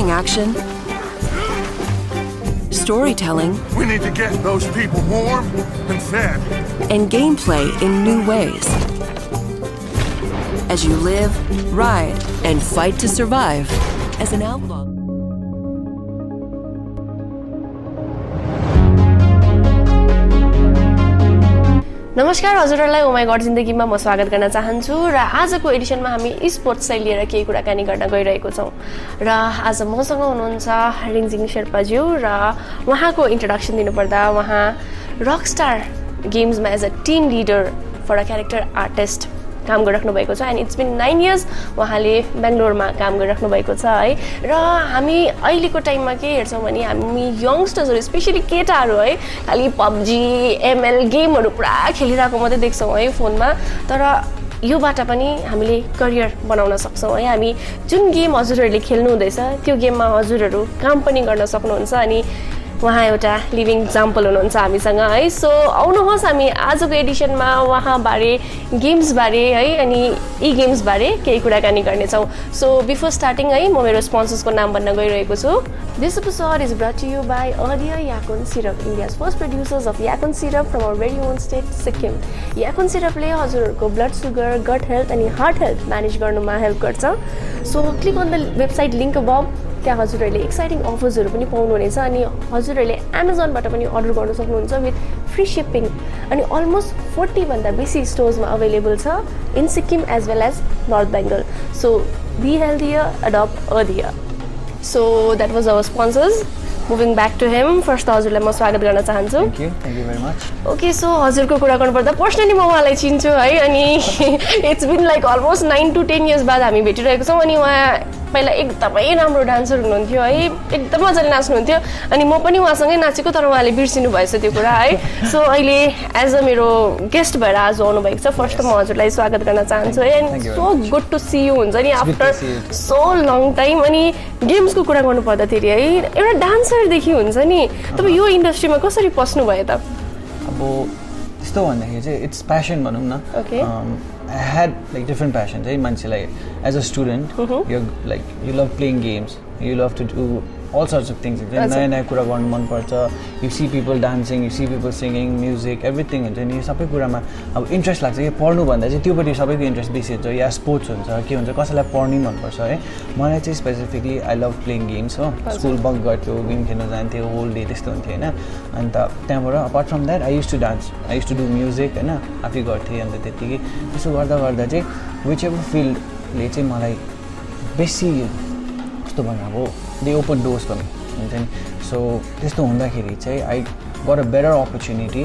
exciting action, storytelling, We need to get those people warm and fed. and gameplay in new ways. As you live, ride, and fight to survive as an outlaw. नमस्कार हजुरहरुलाई ओमाइगड जिन्दगीमा म स्वागत गर्न चाहन्छु र आजको एडिसनमा हामी स्पोर्ट्सलाई लिएर केही कुराकानी गर्न गइरहेको छौं र आज मसँग हुनुहुन्छ रिन्जिङ शेर्पाज्यू र उहाँको इन्ट्रोडक्सन दिनुपर्दा उहाँ रकस्टार गेम्समा as a team leader for a character artist काम गरिराख्नु भएको छ एन्ड इट्स बिन 9 इयर्स उहाँले बेंगलोरमा काम गरिराख्नु भएको छ है र हामी अहिलेको टाइममा के हेर्छौं भने हामी यंगस्टर्सहरु स्पेशली केटाहरु है खाली पबजी एमएल गेमहरु पुरा खेलिरहेको मात्रै देख्छौं है फोनमा तर योबाट पनि हामीले करियर बनाउन सक्छौं है हामी जुन गेम हजुरहरुले खेल्नु हुँदैछ त्यो गेममा हजुरहरु काम पनि गर्न सक्नुहुन्छ अनि उहाँ एउटा लिभिङ एक्जाम्पल हुनुहुन्छ हामीसँग है सो आउनुहोस् हामी आजको एडिसनमा उहाँ बारे गेम्स बारे है अनि यी गेम्स बारे केही कुराकानी गर्ने छौं सो बिफोर स्टार्टिङ है म मेरो स्पोन्सर्सको नाम भन्न गइरहेको छु this episode is brought to you by अर्डिया yacon syrup India's first producers of yacon syrup from our very own state Sikkim yacon सिरपले हजुरहरुको ब्लड सुगर गट हेल्थ अनि हार्ट हेल्थ म्यानेज गर्नुमा हेल्प गर्छ so click on the website link above त्यहाँ हजुरहरुले exciting अफर्सहरु पनि पाउनुहुनेछ अनि हजुरहरुले Amazonबाट पनि अर्डर गर्न सक्नुहुन्छ विथ फ्री शिपिङ अनि अलमोस्ट 40 भन्दा बेसी स्टोर्समा अवेलेबल छ in Sikkim as well as north Bengal so be healthier adapt earthier so that was our sponsors moving back to him first हजुरलाई म स्वागत गर्न चाहन्छु thank you very much okay so हजुरको कुरा गर्नुपर्दा पर्सनली म उहाँलाई चिन्छु है अनि it's been like almost 9 to 10 years बाद हामी भेटिरहेको छौं अनि उहाँ पहिला एकदमै राम्रो डान्सर हुनुहुन्थ्यो है एकदम मजाले नाच्नुहुन्थ्यो अनि म पनि उहाँसँगै नाचेको तर उहाँले बिर्सिनु भएछ त्यो कुरा है सो अहिले एज अ मेरो गेस्ट भएर आज आउनु भएको छ फर्स्ट म हजुरलाई स्वागत गर्न चाहन्छु and so good to see you हुन्छ नि आफ्टर सो लङ टाइम अनि गेम्सको कुरा गर्नु पर्दाखेरि है एउटा डान्सर देखि हुन्छ नि तपाई यो इन्डस्ट्रीमा कसरी पस्नु भयो त अब त्यस्तो भन्दाखेरि चाहिँ इट्स प्यासन भनौं न okay I had like different passions. As a student, you're like you love playing games. You love to do all sorts of things. You see people dancing, you see people singing, music, everything. And you sabai kurama अब interest लाग्छ के पढ्नु भन्दा चाहिँ त्योपट्टि सबैको interest बेसी हुन्छ या स्पोर्ट्स हुन्छ के हुन्छ कसैलाई पढ्नै मन पर्छ है मलाई चाहिँ specifically I love playing games हो स्कुल बङ्क गर्थ्यो गेम खेल्न जान्थ्यो होल डे त्यस्तो हुन्थ्यो हैन अन्त त्यहाँबाट apart from that I used to dance I used to do music हैन आफै गर्थेँ अन्त त्यतिकै त्यसो गर्दा गर्दा चाहिँ विच एभर फिल्डले चाहिँ मलाई बेसी कस्तो भन्नु अब they open doors for me हुन्छ नि सो त्यस्तो हुँदाखेरि चाहिँ I got a better opportunity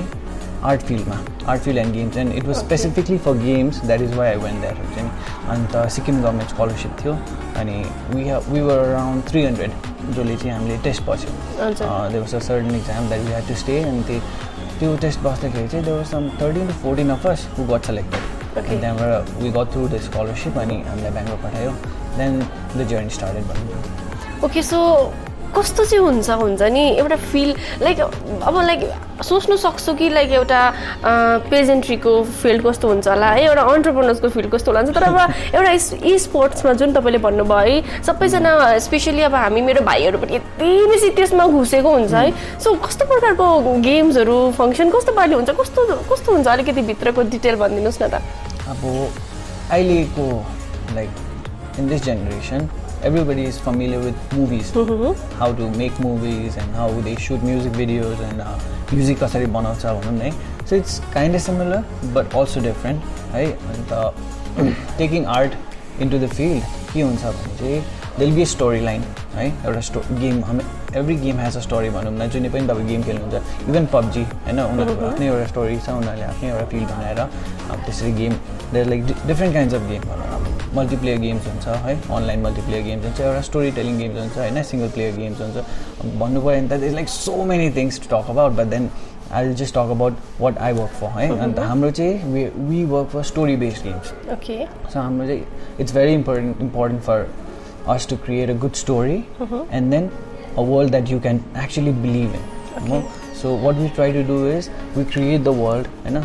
art field and games and it was specifically for games that is why I went that हुन्छ नि अन्त सिक्किम गभर्मेन्ट स्कलरसिप थियो अनि वी वर अराउन्ड 300 जसले चाहिँ हामीले टेस्ट बस्यो there was a certain exam that we had to stay अनि त्यो टेस्ट बस्दाखेरि चाहिँ there was some 13 to 14 of us who got selected and then we got through the scholarship अनि हामीलाई बेंगलोर पठायो then the journey started भन्नु okay so कस्तो चाहिँ हुन्छ नि एउटा फिल लाइक अब लाइक सोच्नु सक्छु कि लाइक एउटा पेजेन्ट्रीको फिल्ड कस्तो हुन्छ होला है एउटा एन्टरप्रेन्योर्सको फिल्ड कस्तो होला तर अब एउटा ई स्पोर्ट्समा जुन तपाईले भन्नुभयो है सबैजना स्पेशली अब हामी मेरो भाइहरु पनि यति बेसी त्यसमा घुसेको हुन्छ है सो कस्तो प्रकारको गेम्सहरु फंक्सन कस्तो पाराले हुन्छ कस्तो हुन्छ अलिकति भित्रको डिटेल भनिदिनुस् न त अब अहिलेको like in this generation everybody is familiar with movies, how to make movies and how they shoot music videos and music kasari banaucha bhanum nai so it's kind of similar but also different right and taking art into the field ke huncha bhane chahi there'll be a storyline right euta game every game has a story bhanum na june pani tapai game khelनुहुन्छ even PUBG हैन उनीहरुको आफ्नै एउटा story छ उनीहरुले आफ्नै एउटा field बनाएर अब त्यसरी game there like different kinds of game multiplayer games हुन्छ है अनलाइन मल्टिप्लेयर गेम्स हुन्छ एउटा स्टोरी टेलिङ गेम्स हुन्छ हैन सिंगल प्लेयर गेम्स हुन्छ भन्नु पर्यो भने त it's like so many things to talk about but then I will just talk about what I work for है अन्त हाम्रो चाहिँ we work for story based games okay so हाम्रो चाहिँ it's very important for us to create a good story and then a world that you can actually believe in. So what we try to do is we create the world, you know,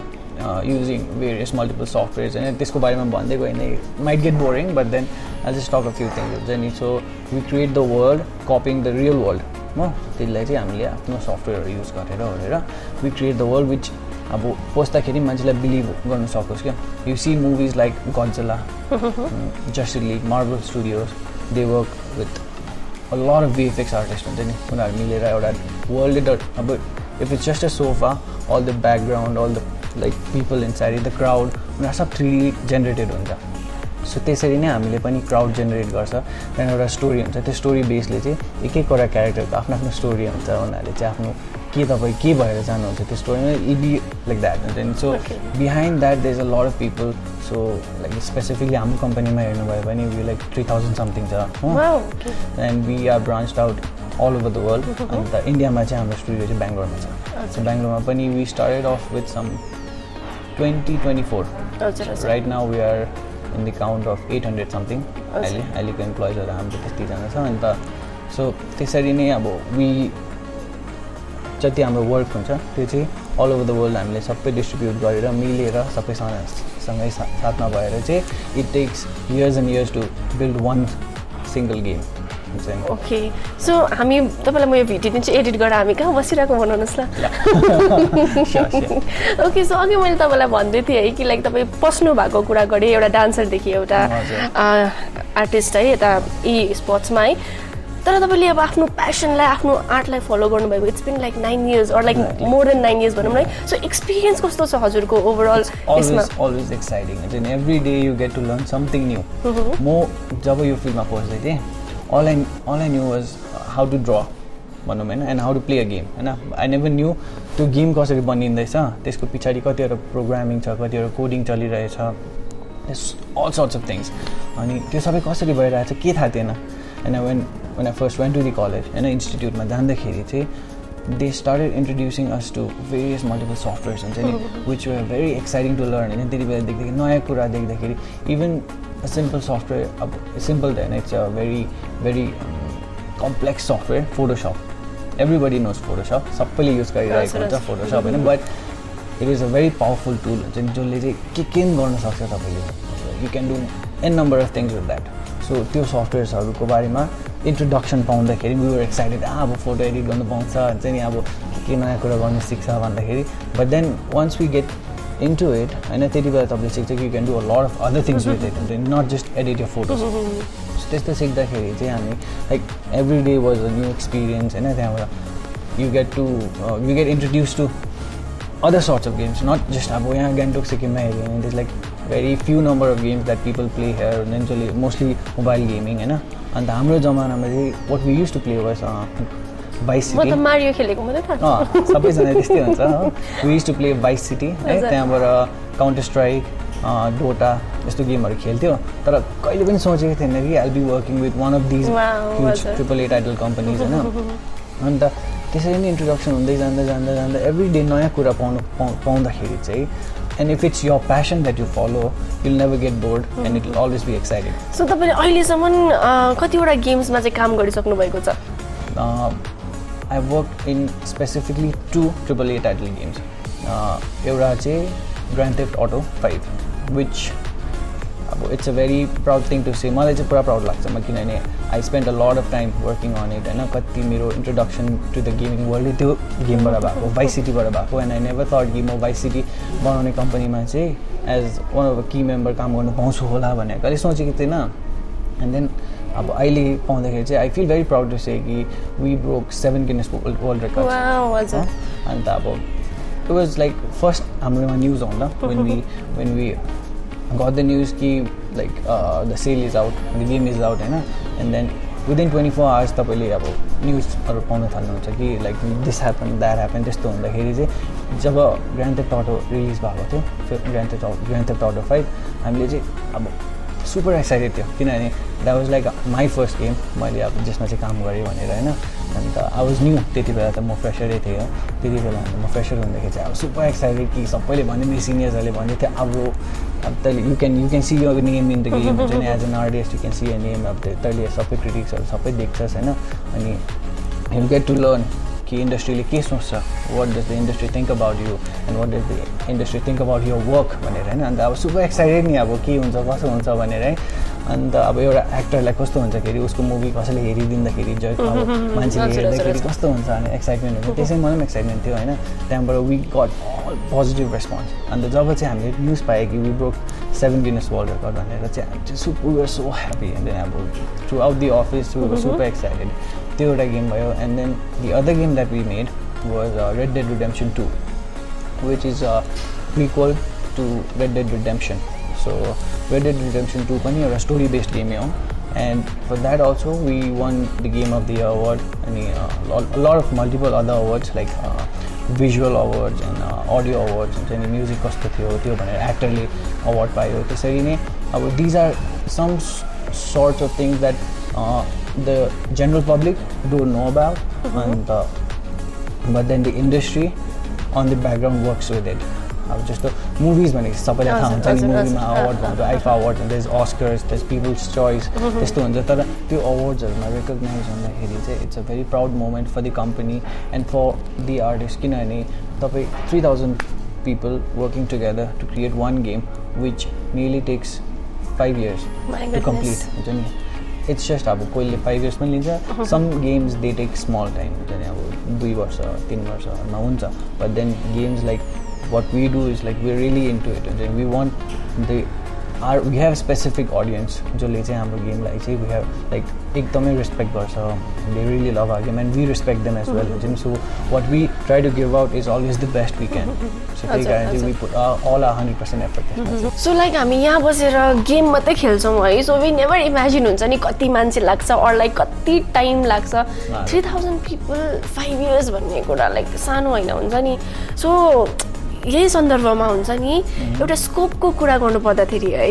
using various multiple softwares and त्यसको बारेमा भन्दै गयो भने might get boring, but then I'll just talk a few things. So we create the world copying the real world. No, त्यसलाई चाहिँ हामीले आफ्नो software use गरेर we create the world which अब पोस्दाखेरि मान्छेलाई बिलिभ गर्न सकोस् क्या. You see movies like Godzilla, Justice League, Marvel Studios, they work with a lot of VFX artists हुन्छ नि. उनीहरू मिलेर एउटा वर्ल्ड अब if it's just a sofa, all the background, all the like people inside it, the crowd, उनीहरू सब 3D generated हुन्छ. So त्यसरी नै हामीले पनि क्राउड जेनेरेट गर्छ. त्यहाँदेखि एउटा स्टोरी हुन्छ, त्यो स्टोरी बेसले चाहिँ एक एकवटा क्यारेक्टरको आफ्नो आफ्नो स्टोरी हुन्छ. उनीहरूले चाहिँ आफ्नो के तपाईँ के भएर जानुहुन्छ त्यो स्टोरीमा इट बी लाइक द्याट हुन्छ नि. So behind that there is a lot of people. So like specifically हाम्रो कम्पनीमा हेर्नुभयो भने वी लाइक 3000 समथिङ छ हो. And we are branched out all over the world. अन्त इन्डियामा चाहिँ हाम्रो स्टुडियो चाहिँ बेङ्गलोरमा छ. सो बेङ्गलोरमा पनि we started off with some 2024. Right now we are in the count of 800 something. अहिलेको इम्प्लोइजहरू हाम्रो त्यतिजना छ. अन्त सो त्यसरी नै अब वी जति हाम्रो वर्क हुन्छ त्यो चाहिँ अल ओभर द वर्ल्ड हामीले सबै डिस्ट्रिब्युट गरेर मिलेर सबैसँगै साथमा भएर चाहिँ it takes years and years to build one single game. Okay. So हामी तपाईँलाई म यो भिडियो दिन्छु, एडिट गरेर हामी कहाँ बसिरहेको बनाउनुहोस् ल. ओके. सो अघि मैले तपाईँलाई भन्दै थिएँ है कि लाइक तपाईँ पस्नु भएको कुरा गरेँ एउटा डान्सरदेखि एउटा आर्टिस्ट है यता स्पोर्ट्समा है. तर तपाईँले अब आफ्नो प्यासनलाई आफ्नो आर्टलाई फलो गर्नुभएको it's been like 9 years or like more than 9 years भनौँ न. सो एक्सपिरियन्स कस्तो छ हजुरको overall? Always exciting. And every day you get to learn something new. म जब यो फिल्डमा पस्दै थिएँ all I knew was how to draw भनौँ होइन, and how to play a game होइन. I never knew त्यो गेम कसरी बनिँदैछ, त्यसको पछाडि कतिवटा प्रोग्रामिङ छ, कतिवटा कोडिङ चलिरहेछ, all sorts of things. अनि त्यो सबै कसरी भइरहेछ के थाहा थिएन. And when I first went to the college होइन इन्स्टिट्युटमा जाँदाखेरि चाहिँ they started introducing us to various multiple softwares हुन्छ नि, which were very exciting to learn. होइन त्यति बेला देख्दाखेरि नयाँ कुरा देख्दाखेरि even a simple software, simple then it's a very complex software, Photoshop. Everybody knows Photoshop. सबैले युज गरिरहेको हुन्छ Photoshop होइन, but it is a very powerful tool हुन्छ जसले चाहिँ के गर्न सक्छ तपाईँले. You can do n number of things with that. So त्यो सफ्टवेयर्सहरूको बारेमा इन्ट्रोडक्सन पाउँदाखेरि we were excited. अब फोटो एडिट गर्नु पाउँछ हुन्छ नि, अब के नयाँ कुरा गर्नु सिक्छ भन्दाखेरि. But then once we get into it होइन त्यति बेला तपाईँले सिक्छ कि you can do a lot of other things with it, not just edit your photos. So त्यस्तो सिक्दाखेरि चाहिँ हामी like every day was a new experience होइन. त्यहाँबाट you get introduced to other sorts of games, not just अब यहाँ गान्तोक सिक्किममा हेऱ्यो भने there's like very few number of games that people play here, and mostly mobile gaming होइन. अन्त हाम्रो जमानामा चाहिँ what we used to play was Vice City. म त मारियो खेलेको मात्रै थाहा छ. सबैजना त्यस्तै हुन्छ हो. We used to play Vice City है, त्यहाँबाट काउन्टर स्ट्राइक, डोटा यस्तो गेमहरू खेल्थ्यो. तर कहिले पनि सोचेको थिएन कि I'll be working with one of these huge AAA title companies होइन. अन्त त्यसरी नै इन्ट्रोडक्सन हुँदै जाँदा एभ्री डे नयाँ कुरा पाउँदाखेरि चाहिँ and if it's your passion that you follow, you'll never get bored and it'll always be exciting. So तपाईले अहिलेसम्म कतिवटा गेम्समा चाहिँ काम गरिसक्नु भएको छ? I've worked in specifically 2 AAA title games. एउटा चाहिँ Grand Theft Auto 5, which it's a very proud thing to say. मलाई चाहिँ पुरा प्राउड लाग्छ म किनभने I spent a lot of time working on it होइन. कति मेरो introduction to the gaming world त्यो गेमबाट भएको, Vice Cityबाट भएको. And I never thought कि म Vice City बनाउने कम्पनीमा चाहिँ as one of a key member काम गर्नु पाउँछु होला भनेर कहिले सोचेको थिएन. And then अब अहिले पाउँदाखेरि चाहिँ I feel very proud to say कि we broke 7 Guinness World Records. Wow, हजुर. अन्त अब it was like first हाम्रोमा न्युज आउँदा when we got the news ki like the sale is out, the game is out होइन. And then within 24 hours तपाईले अब न्युजहरू पाउन थाल्नुहुन्छ कि like this happened, that happened. त्यस्तो हुँदाखेरि चाहिँ जब Grand Theft Auto रिलिज भएको थियो, Grand Theft Auto 5, हामीले चाहिँ अब सुपर एक्साइटेड थियो किनभने that was like my first game मैले अब जसमा चाहिँ काम गरेँ भनेर होइन. अन्त I was new त्यति बेला त म फ्रेसरै थिएँ हो. त्यति बेला म फ्रेसर हुँदाखेरि चाहिँ अब सुपर एक्साइटेड कि सबैले भन्यो मेरो सिनियर्सहरूले भन्दै थियो अब तैँले you can see your name in the game हुन्छ नि. As an artist you can see your name अब तैँले सबै क्रिटिक्सहरू सबै देख्छस् होइन. अनि you get to learn कि इन्डस्ट्रीले के सोच्छ, what does the industry think about you and what does the industry think about your work भनेर हैन. अन्त अब सुपर एक्साइटेड नि अब के हुन्छ कसो हुन्छ भनेर है. अन्त अब एउटा एक्टरलाई कस्तो हुन्छ खेरि उसको मुभी कसैले हेरिदिँदाखेरि अब मान्छेले हेर्दाखेरि कस्तो हुन्छ भने एक्साइटमेन्ट हुन्छ. त्यसै मलाई पनि एक्साइटमेन्ट थियो हैन. त्यहाँबाट we got all positive response. अन्त जब चाहिँ हामीले न्युज पायो कि we broke 7 Guinness World Record भनेर चाहिँ we were so happy. And then अब throughout the office we were super excited. त्यो एउटा गेम भयो. And then the other game that we made was Red Dead Redemption 2, which is a prequel to Red Dead Redemption. So Red Dead Redemption 2 पनि एउटा story based game हो. And for that also we won the Game of the Year award and a lot of multiple other awards like visual awards and audio awards and music कस्तो थियो त्यो भनेर एक्टरले award पायो. त्यसरी नै अब these are some sorts of things that the general public don't know about and but then the industry on the background works with it. अब जस्तो मुभिज भनेको सबैलाई थाहा हुन्छ नि, मुभीमा अवार्ड भन्छ, आइफा अवार्ड हुन्छ, there Oscars, there people's choice त्यस्तो हुन्छ. तर त्यो अवार्ड्सहरूमा रेकग्नाइज हुँदाखेरि चाहिँ it's a very proud moment for the company and for the artist. किनभने तपाईँ 3000 people working together to create one game which nearly takes 5 years to complete हुन्छ नि. इट्स जस्ट अब कोहीले 5 years पनि लिन्छ. Some games they take small time हुन्छ नि, अब 2 वर्ष 3 वर्षमा हुन्छ. But then games like what we do is like we're really into it and then we want we have a specific audience जसले चाहिँ हाम्रो गेमलाई चाहिँ we have like एकदमै रेस्पेक्ट गर्छ. they really love our game and we respect them as well. So what we try to give out is always the best we can. So त्यही कारण चाहिँ we put all our 100% effort. So like हामी यहाँ बसेर game मात्रै खेल्छौँ है. so we never imagine हुन्छ नि कति मान्छे लाग्छ or like कति टाइम लाग्छ. 3000 people 5 years भन्ने कुरा लाइक सानो होइन हुन्छ नि. so यही सन्दर्भमा हुन्छ नि एउटा स्कोपको कुरा गर्नु पर्दाखेरि है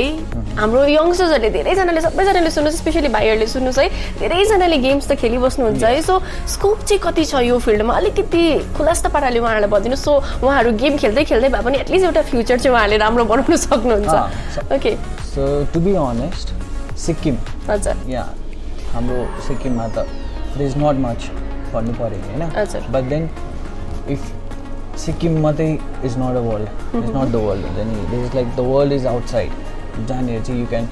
हाम्रो यङ्स्टर्सहरूले धेरैजनाले सबैजनाले सुन्नुहोस्, स्पेसली भाइहरूले सुन्नुहोस् है, धेरैजनाले गेम्स त खेलिबस्नुहुन्छ है. सो स्कोप चाहिँ कति छ यो फिल्डमा अलिकति खुलस्त पाराले उहाँहरूलाई भनिदिनु. सो उहाँहरू गेम खेल्दै खेल्दै भए पनि एटलिस्ट एउटा फ्युचर चाहिँ उहाँहरूले राम्रो बनाउन सक्नुहुन्छ. Okay, so to be honest Sikkim हजुर या हाम्रो सिक्किममा त देयर इज नट मच भन्नु पर्यो हैन. बट देन इफ Sikkim मात्रै is not a world, it's not the world. Then this is like the world is outside. जहाँनिर चाहिँ you can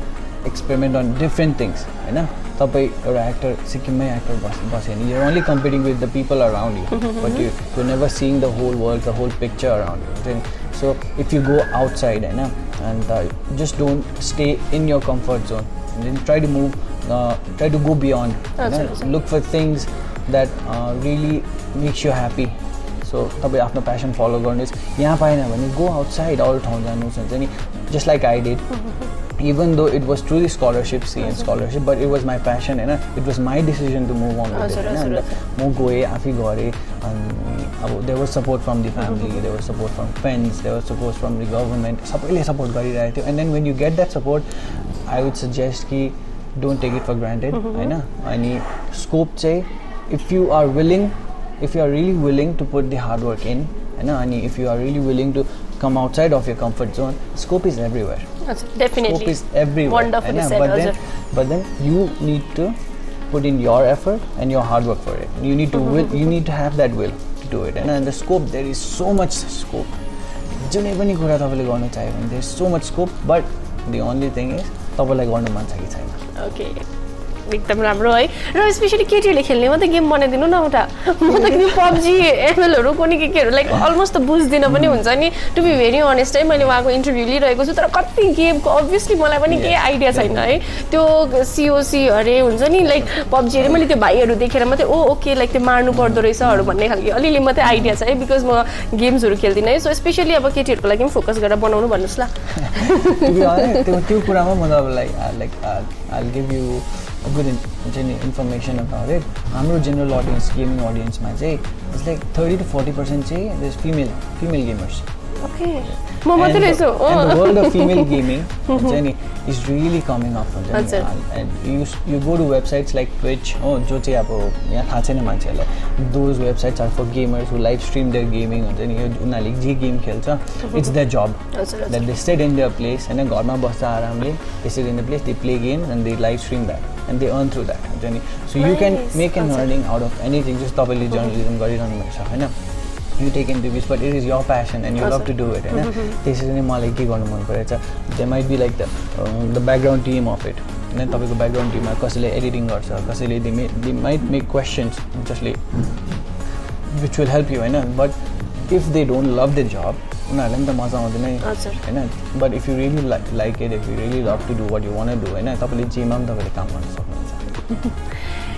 experiment on different things हैन. तपाईँ एउटा एक्टर सिक्किममै एक्टर बस्यो भने you're only competing with the people around you, but you're never seeing the whole world, the whole picture around you. Then, so if you go outside हैन and just don't stay in your comfort zone and then try to move, try to go beyond. Look for things that really makes you happy. So तपाईँ आफ्नो passion follow गर्नुहोस्. यहाँ पाएन भने go outside अरू ठाउँ जानुहोस् हुन्छ नि. Just like I did, even though it was through the scholarship CN scholarship, but it was my passion होइन. It was my decision to move on with it होइन. म गएँ आफै गरेँ. अनि अब there was support from the family, there was support from friends, there was support from the government. सबैले support गरिरहेको थियो. And then when you get that support I would suggest कि don't take it for granted होइन. अनि scope चाहिँ if you are willing, if you are really willing to put the hard work in, and if you are really willing to come outside of your comfort zone, scope is everywhere. Definitely. Scope is everywhere. Wonderfully said. But then you need to put in your effort and your hard work for it. You need to you need to have that will to do it. And the scope, there is so much scope. जुनै पनि कुरा तपाईले गर्न चाह्यो भने there is so much scope, but the only thing is तपाईलाई गर्न मन छ कि छैन. Okay. एकदम राम्रो है. र स्पेसली केटीहरूले खेल्ने मात्रै गेम बनाइदिनु न एउटा. म त कि पब्जी एमएलहरू कुनै केहरू लाइक अलमोस्ट त बुझ्दिनँ पनि हुन्छ नि. टु बी भेरी अनेस्ट है, मैले उहाँको इन्टरभ्यू लिइरहेको छु तर कति गेमको अभियसली मलाई पनि केही आइडिया छैन है. त्यो सिओसी अरे हुन्छ नि लाइक पब्जी अरे मैले त्यो भाइहरू देखेर मात्रै ओके लाइक त्यो मार्नु पर्दो रहेछहरू भन्ने खालको अलिअलि मात्रै आइडिया छ है, बिकज म गेम्सहरू खेल्दिनँ है. सो स्पेसली अब केटीहरूको लागि पनि फोकस गरेर बनाउनु भन्नुहोस् ल. त्यो कुरामा म like I'll give you a good information about it. हाम्रो general audience, gaming audience मा चाहिँ it's like 30 to 40% चाहिँ there's female gamers. Okay. म मात्रै रहेछु. And the world of female gaming is really coming up. And you go to websites like Twitch, जो चाहिँ अब यहाँ थाहा छैन मान्छेहरूलाई, those websites are for gamers who live stream their gaming हुन्छ नि. उनीहरूले जे गेम खेल्छ it's their job that they sit in their place हैन, घरमा बस्छ आरामले, they sit in the place, they play games and they live stream that. and they earn through that. So you can make an earning out of anything. Just तपाईँले journalism गरिरहनु भएको छ हैन, you take into this, but it is your passion and you love to do it हैन. त्यसरी नै मलाई के गर्नु मन परेछ. There might be like the background team of it. And तपाईँको background team मा कसैले editing गर्छ, कसैले they might make questions just like which will help you हैन. But if they don't love the job, उनीहरुलाई पनि त मजा आउँदैन हैन. But if you really like it, if you really love to do what you want to do हैन, तपाईले जेमा पनि तपाईले काम गर्न सक्नुहुन्छ.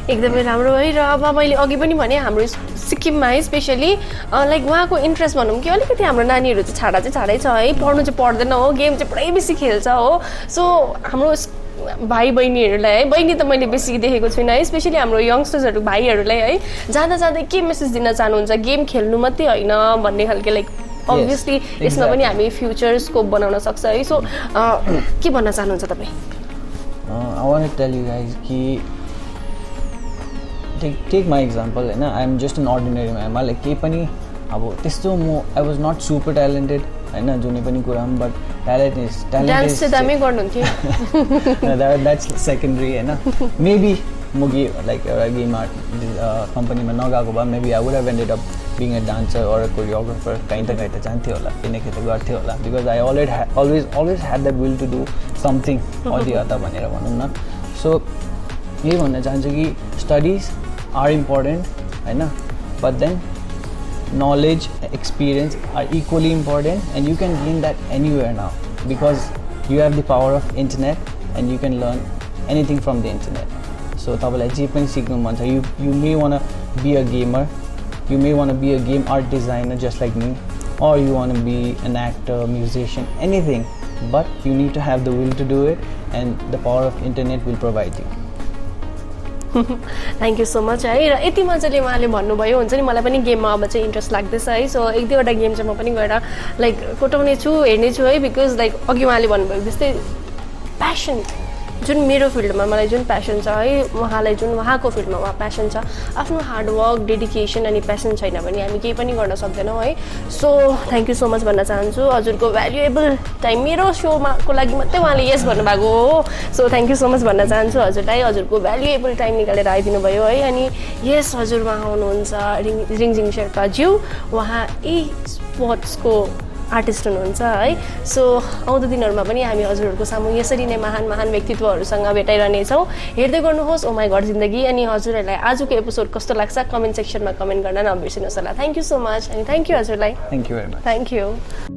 एकदमै राम्रो है. र अब मैले अघि पनि भने हाम्रो सिक्किममा है स्पेशली लाइक उहाँको इन्ट्रेस्ट भनौँ कि अलिकति हाम्रो नानीहरू चाहिँ छाडै छ है, पढ्नु चाहिँ पढ्दैन हो, गेम चाहिँ पुरै बेसी खेल्छ हो. सो हाम्रो भाइ बहिनीहरूलाई है, बहिनी त मैले बेसी देखेको छुइनँ है, स्पेसली हाम्रो यङ्स्टर्सहरू भाइहरूलाई है, जाँदै के मेसेज दिन चाहनुहुन्छ, गेम खेल्नु मात्रै होइन भन्ने खालको लाइक अभियसली यसमा पनि हामी फ्युचर स्कोप बनाउन सक्छ है. सो के भन्न चाहनुहुन्छ तपाईँ? I want to tell you guys कि take my example हैन. I am just an ordinary man. मलाई केही पनि अब त्यस्तो I was not super talented हैन जुनै पनि कुरामा, but talent is डान्स चाहिँ दामी गर्नुहुन्थ्यो. That's secondary हैन. Maybe म like एउटा गेम आर्ट कम्पनीमा नगएको भए maybe I would have ended up being a dancer or a choreographer. कहीँ त जान्थ्यो होला, किन के त गर्थ्यो होला, because I always had that will to do something or the other भनेर भनौँ न. So यही भन्न चाहन्छु कि studies are important हैन, but then knowledge, experience are equally important, and you can gain that anywhere now because you have the power of internet and you can learn anything from the internet. So तपाईलाई जे पनि सिक्नु मन छ, you may want to be a gamer, you may want to be a game art designer just like me, or you want to be an actor, musician, anything, but you need to have the will to do it, and the power of internet will provide you. Thank you so much है. र यति मजाले उहाँले भन्नुभयो हुन्छ नि, मलाई पनि गेममा अब चाहिँ इन्ट्रेस्ट लाग्दैछ है. सो एक दुईवटा गेम चाहिँ म पनि गएर लाइक कोटाउने छु, हेर्ने छु है, बिकज लाइक अघि उहाँले भन्नुभयो जस्तै प्यासन जुन मेरो फिल्डमा मलाई जुन प्यासन छ है, उहाँलाई जुन उहाँको फिल्डमा उहाँ प्यासन छ, आफ्नो हार्डवर्क, डेडिकेसन अनि प्यासन छैन भने हामी केही पनि गर्न सक्दैनौँ है. So thank you so much भन्न चाहन्छु. हजुरको भ्यालुएबल टाइम मेरो सोमा को लागि मात्रै उहाँले यस भन्नुभएको हो. So thank you so much भन्न चाहन्छु हजुरलाई, हजुरको भ्यालुएबल टाइम निकालेर आइदिनु भयो है. अनि यस हजुर उहाँ हुनुहुन्छ रिङजिङ शेर्पा ज्यू, उहाँ स्पोर्ट्सको आर्टिस्ट हुनुहुन्छ है. सो आउँदो दिनहरूमा पनि हामी हजुरहरूको सामु यसरी नै महान व्यक्तित्वहरूसँग भेटाइरहनेछौँ. हेर्दै गर्नुहोस् ओ माई गड जिन्दगी. अनि हजुरहरूलाई आजको एपिसोड कस्तो लाग्छ कमेन्ट सेक्सनमा कमेन्ट गर्न नबिर्सिनुहोस् होला. Thank you so much. अनि थ्याङ्क यू हजुरलाई. Thank you very much. Thank you.